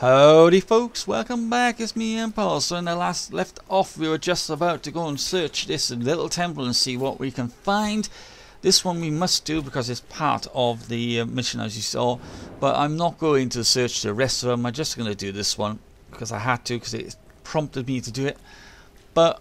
Howdy folks, welcome back, it's me Impulse. So in the last left off we were just about to go and search this little temple and see what we can find. This one we must do because it's part of the mission as you saw, but I'm not going to search the rest of them. I'm just going to do this one because I had to, because it prompted me to do it. But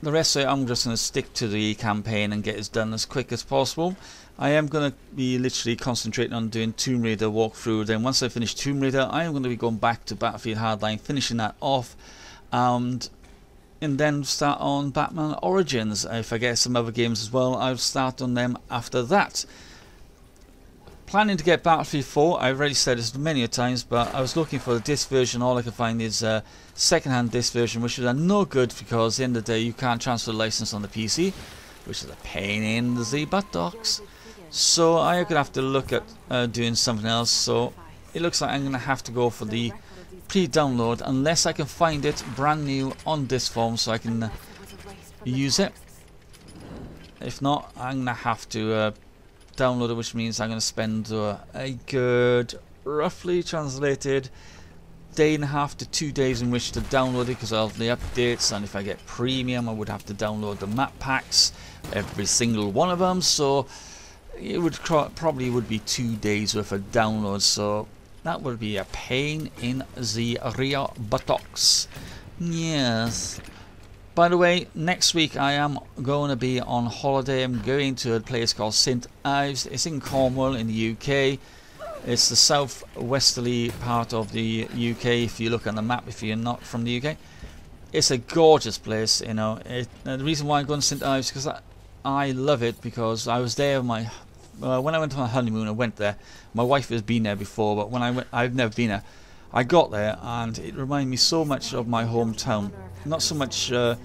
the rest of it I'm just going to stick to the campaign and get it done as quick as possible. I am going to be literally concentrating on doing Tomb Raider walkthrough. Then once I finish Tomb Raider, I am going to be going back to Battlefield Hardline, finishing that off, and then start on Batman Origins. If I get some other games as well, I'll start on them after that. Planning to get Battlefield 4. I've already said this many times, but I was looking for the disc version. All I could find is second-hand disc version, which is no good because at the end of the day you can't transfer the license on the PC, which is a pain in the buttocks. So I'm gonna have to look at doing something else. So it looks like I'm gonna have to go for the pre-download unless I can find it brand new on disc form so I can use it. If not, I'm gonna have to download it, which means I'm gonna spend a good, roughly translated, day and a half to 2 days in which to download it because of the updates. And if I get premium, I would have to download the map packs, every single one of them. So it would probably would be 2 days worth of downloads, so that would be a pain in the rear buttocks. Yes. By the way, next week I am going to be on holiday. I'm going to a place called St Ives. It's in Cornwall in the UK. It's the southwesterly part of the UK if you look on the map, if you're not from the UK. It's a gorgeous place, you know. The reason why I'm going to St Ives is because I love it, because I was there when I went on my honeymoon. I went there. My wife has been there before, but when I went, I've never been there. I got there and it reminded me so much of my hometown. Not so much the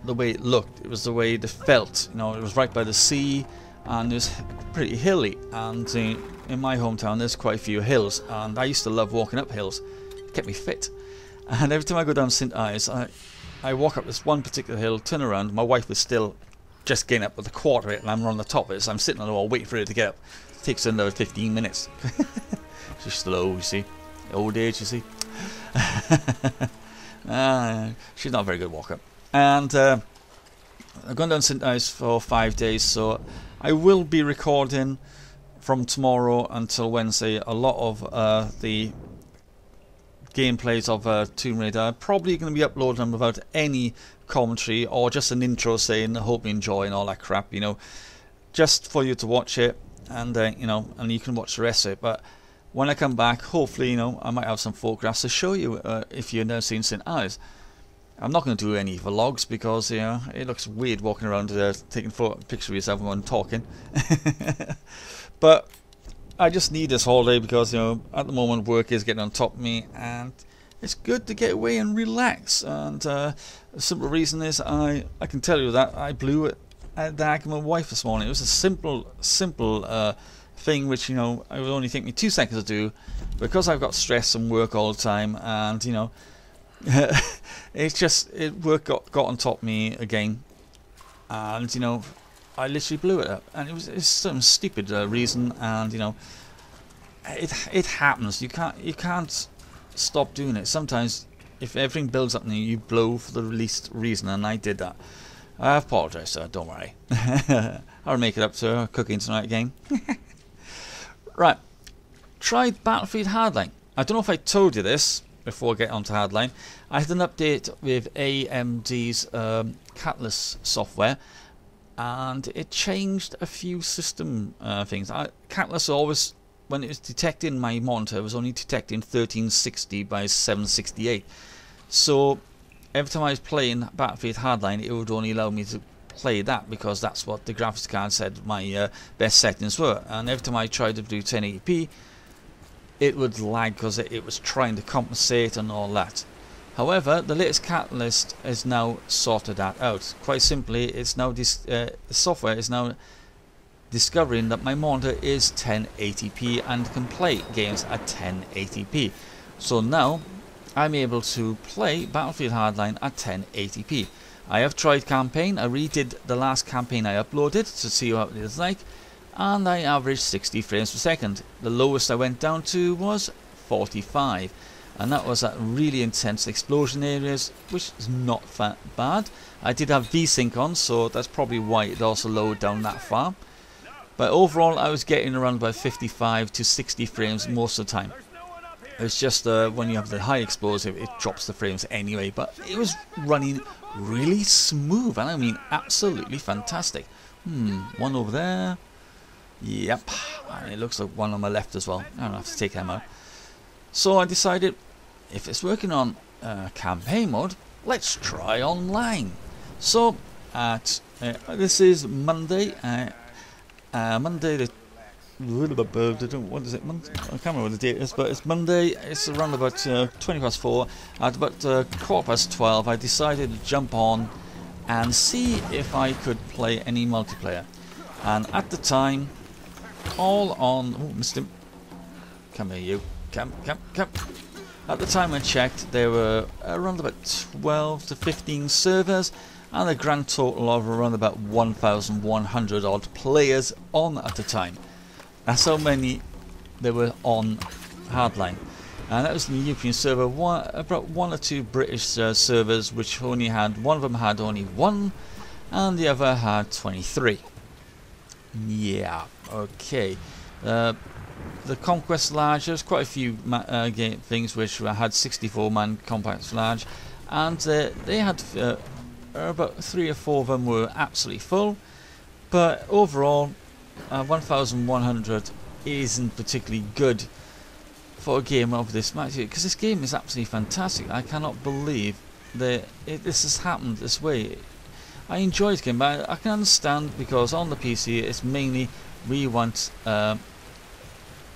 way it looked, it was the way it felt. You know, it was right by the sea and it was pretty hilly. And in my hometown there's quite a few hills, and I used to love walking up hills. It kept me fit. And every time I go down St Ives, I walk up this one particular hill, turn around, my wife was still just getting up with a quarter of it and I'm on the top of it, so I'm sitting on the wall waiting for her to get up. It takes another 15 minutes. She's slow, you see. Old age, you see. She's not a very good walker. And I've gone down St Ives for 5 days, so I will be recording from tomorrow until Wednesday a lot of the gameplays of Tomb Raider. I'm probably going to be uploading them without any commentary or just an intro saying I hope you enjoy and all that crap, you know, just for you to watch it, and you know, and you can watch the rest of it. But when I come back, hopefully, you know, I might have some photographs to show you if you've never seen St Ives. I'm not going to do any vlogs because, you know, it looks weird walking around taking pictures of yourself when talking. But I just need this holiday because, you know, at the moment work is getting on top of me and it's good to get away and relax. And the simple reason is I can tell you that I blew it at the with my wife this morning. It was a simple thing which, you know, it would only take me 2 seconds to do because I've got stress and work all the time, and you know, work got on top of me again, and you know, I literally blew it up, and it's some stupid reason, and you know, it happens. You can't stop doing it. Sometimes if everything builds up in you blow for the least reason, and I did that. I apologise, sir, don't worry. I'll make it up to her cooking tonight again. Right, tried Battlefield Hardline. I don't know if I told you this before I get onto Hardline. I had an update with AMD's Catalyst software, and it changed a few system things. Catalyst always, when it was detecting my monitor, it was only detecting 1360 by 768. So every time I was playing Battlefield Hardline, it would only allow me to play that because that's what the graphics card said my best settings were. And every time I tried to do 1080p, it would lag because it was trying to compensate and all that. However, the latest Catalyst has now sorted that out. Quite simply, it's now the software is now discovering that my monitor is 1080p and can play games at 1080p. So now I'm able to play Battlefield Hardline at 1080p. I have tried campaign. I redid the last campaign I uploaded to see what it is like, and I averaged 60 frames per second. The lowest I went down to was 45. and that was at really intense explosion areas, which is not that bad. I did have VSync on, so that's probably why it also lowered down that far. But overall, I was getting around about 55 to 60 frames most of the time. It's just when you have the high explosive, it drops the frames anyway. But it was running really smooth, and I mean absolutely fantastic. One over there. Yep, and it looks like one on my left as well. I don't have to take them out. So I decided, if it's working on campaign mode, let's try online. So this is Monday. Monday the what is it? Monday? I can't remember what the date is, but it's Monday. It's around about 20 past 4. At about quarter past 12, I decided to jump on and see if I could play any multiplayer. And at the time, all on... Oh, missed him. Come here, you. Come. At the time I checked, there were around about 12 to 15 servers, and a grand total of around about 1,100 odd players on at the time. That's how many there were on Hardline. And that was the European server. About one or two British servers, which only had, one of them had only 1, and the other had 23. Yeah, okay. The Conquest Large, there's quite a few things which had 64-man Conquest Large, and they had about 3 or 4 of them were absolutely full, but overall 1,100 isn't particularly good for a game of this magnitude, because this game is absolutely fantastic. I cannot believe that this has happened this way. I enjoy this game, but I can understand, because on the PC it's mainly we want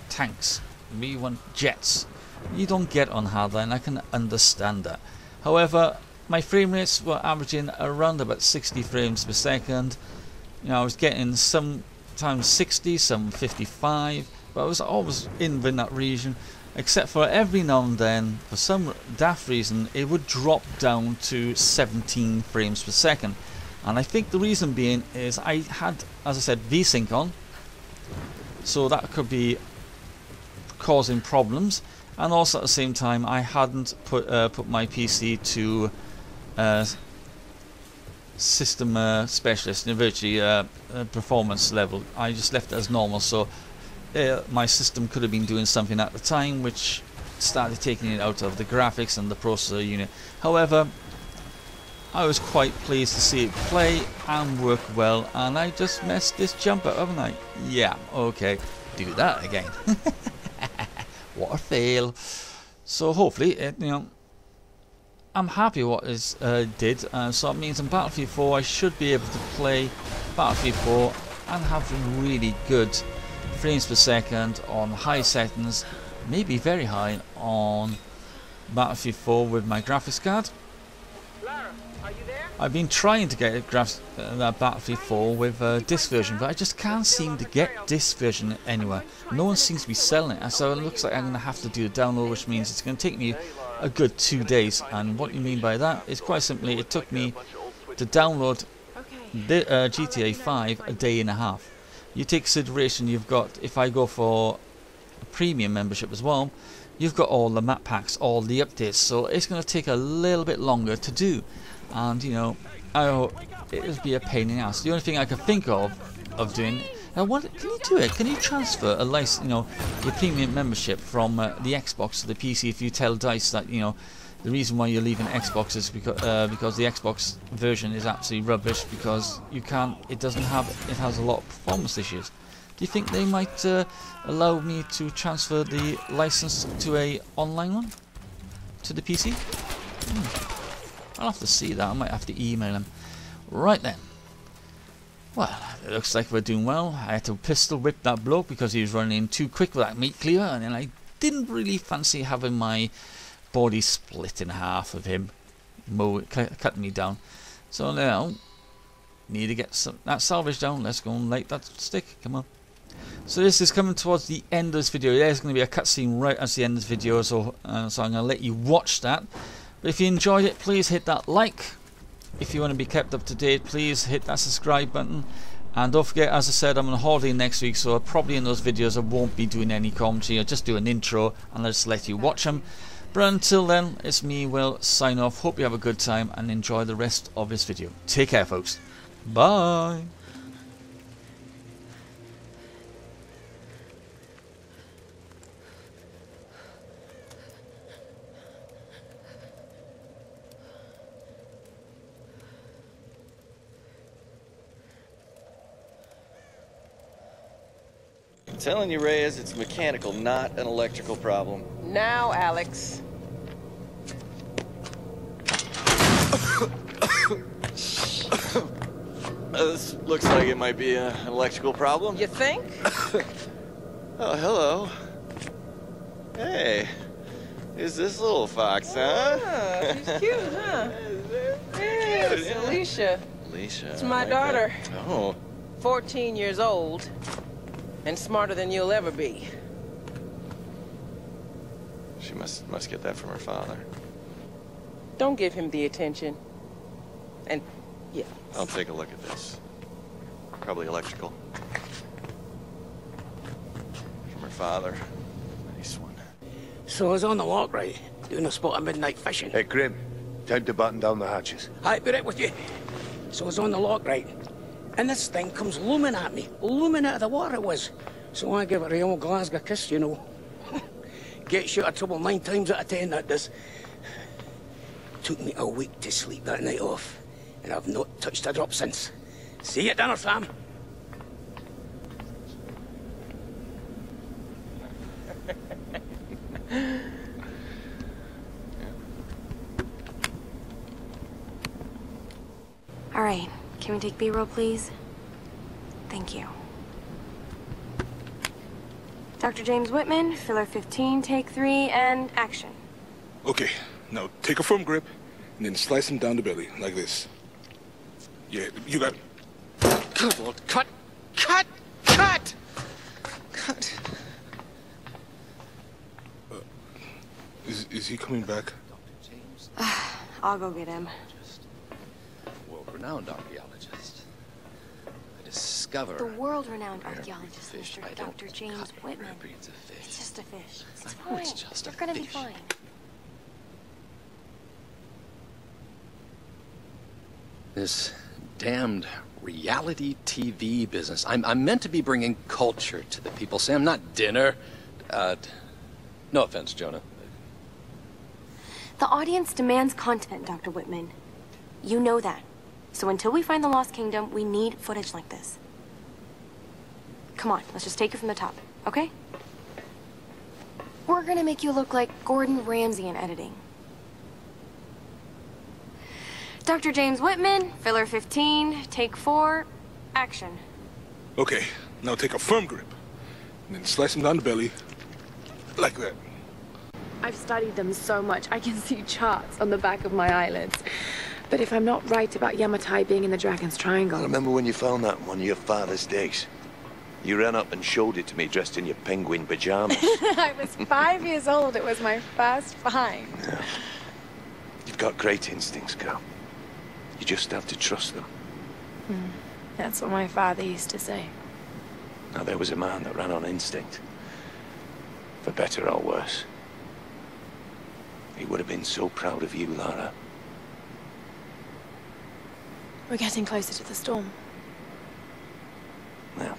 tanks, we want jets. You don't get on Hardline, I can understand that. However, my frame rates were averaging around about 60 frames per second. You know, I was getting sometimes 60, some 55, but I was always in that region, except for every now and then, for some daft reason, it would drop down to 17 frames per second. And I think the reason being is I had, as I said, VSync on, so that could be causing problems, and also at the same time I hadn't put my PC to system specialist, virtually performance level. I just left it as normal, so my system could have been doing something at the time which started taking it out of the graphics and the processor unit. However, I was quite pleased to see it play and work well, and I just messed this jump up, haven't I? Yeah, okay, do that again. What a fail. So hopefully, you know, I'm happy what it did, so it means in Battlefield 4 I should be able to play Battlefield 4 and have really good frames per second on high settings, maybe very high on Battlefield 4 with my graphics card. I've been trying to get that Battlefield 4 with disc version, but I just can't seem to get disc version anywhere. No one seems to be selling it, so it looks like I'm going to have to do the download, which means it's going to take me a good 2 days. And what you mean by that is quite simply, it took me to download the GTA 5 a day and a half. You take consideration, you've got, if I go for a premium membership as well, you've got all the map packs, all the updates, so it's going to take a little bit longer to do. And you know, it'll be a pain in the ass. The only thing I could think of doing, what can you do it? Can you transfer a license, you know, your premium membership from the Xbox to the PC? If you tell DICE that, you know, the reason why you're leaving Xbox is because the Xbox version is absolutely rubbish, because you can't, it has a lot of performance issues. Do you think they might allow me to transfer the license to a online one, to the PC? I'll have to see that. I might have to email him. Right then. Well, it looks like we're doing well. I had to pistol whip that bloke because he was running in too quick with that meat cleaver, and then I didn't really fancy having my body split in half of him cutting me down. So now, need to get that salvage down. Let's go and light that stick. Come on. So this is coming towards the end of this video. There's going to be a cutscene right at the end of this video, so I'm going to let you watch that. But if you enjoyed it, please hit that like. If you want to be kept up to date, please hit that subscribe button. And don't forget, as I said, I'm on holiday next week, so probably in those videos I won't be doing any commentary. I'll just do an intro and I'll just let you watch them. But until then, it's me, Will, sign off. Hope you have a good time and enjoy the rest of this video. Take care, folks. Bye. I'm telling you, Reyes, it's mechanical, not an electrical problem. Now, Alex. This looks like it might be an electrical problem. You think? Oh, hello. Hey, who's this little fox, huh? Ah, she's cute, huh? Yeah, it's Alicia. Alicia. It's my I like daughter. that. Oh. 14 years old. And smarter than you'll ever be. She must get that from her father. Don't give him the attention. And, yeah. I'll take a look at this. Probably electrical. From her father. Nice one. So I was on the lock, right? Doing a spot of midnight fishing. Hey, Grim. Time to batten down the hatches. I'd be right with you. So I was on the lock, right? And this thing comes looming at me. Looming out of the water it was. So I give it a old Glasgow kiss, you know. Gets you out of trouble 9 times out of 10, that does. Took me a week to sleep that night off. And I've not touched a drop since. See you at dinner, Sam. All right, can we take B-roll, please? Thank you. Dr. James Whitman, filler 15, take 3, and action. Okay, now take a firm grip and then slice him down the belly, like this. Yeah, you got it. Good Lord, cut! Cut! Cut! Cut! Is he coming back? I'll go get him. World-renowned archaeologist. I discover... The world-renowned archaeologist, fish. Mr. Dr. James Whitman. Breeds of fish. It's just a fish. It's I know fine. it's just a You're gonna be fish. fine. This damned reality TV business. I'm meant to be bringing culture to the people, Sam, not dinner. No offense, Jonah. The audience demands content, Dr. Whitman. You know that. So until we find the Lost Kingdom, we need footage like this. Come on, let's just take it from the top, okay? We're gonna make you look like Gordon Ramsay in editing. Dr. James Whitman, filler 15, take 4, action. Okay, now take a firm grip and then slice him down the belly, like that. I've studied them so much, I can see charts on the back of my eyelids. But if I'm not right about Yamatai being in the Dragon's Triangle... I remember when you found that in one of your father's digs. You ran up and showed it to me dressed in your penguin pajamas. I was 5 years old. It was my first find. Yeah. You've got great instincts, girl. You just have to trust them. That's what my father used to say. Now, there was a man that ran on instinct. For better or worse. He would have been so proud of you, Lara. We're getting closer to the storm. Now,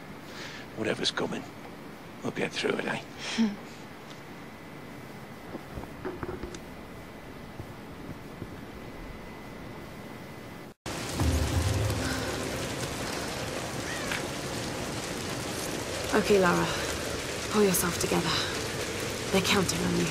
whatever's coming, we'll get through it, eh? Okay, Lara. Pull yourself together. They're counting on you.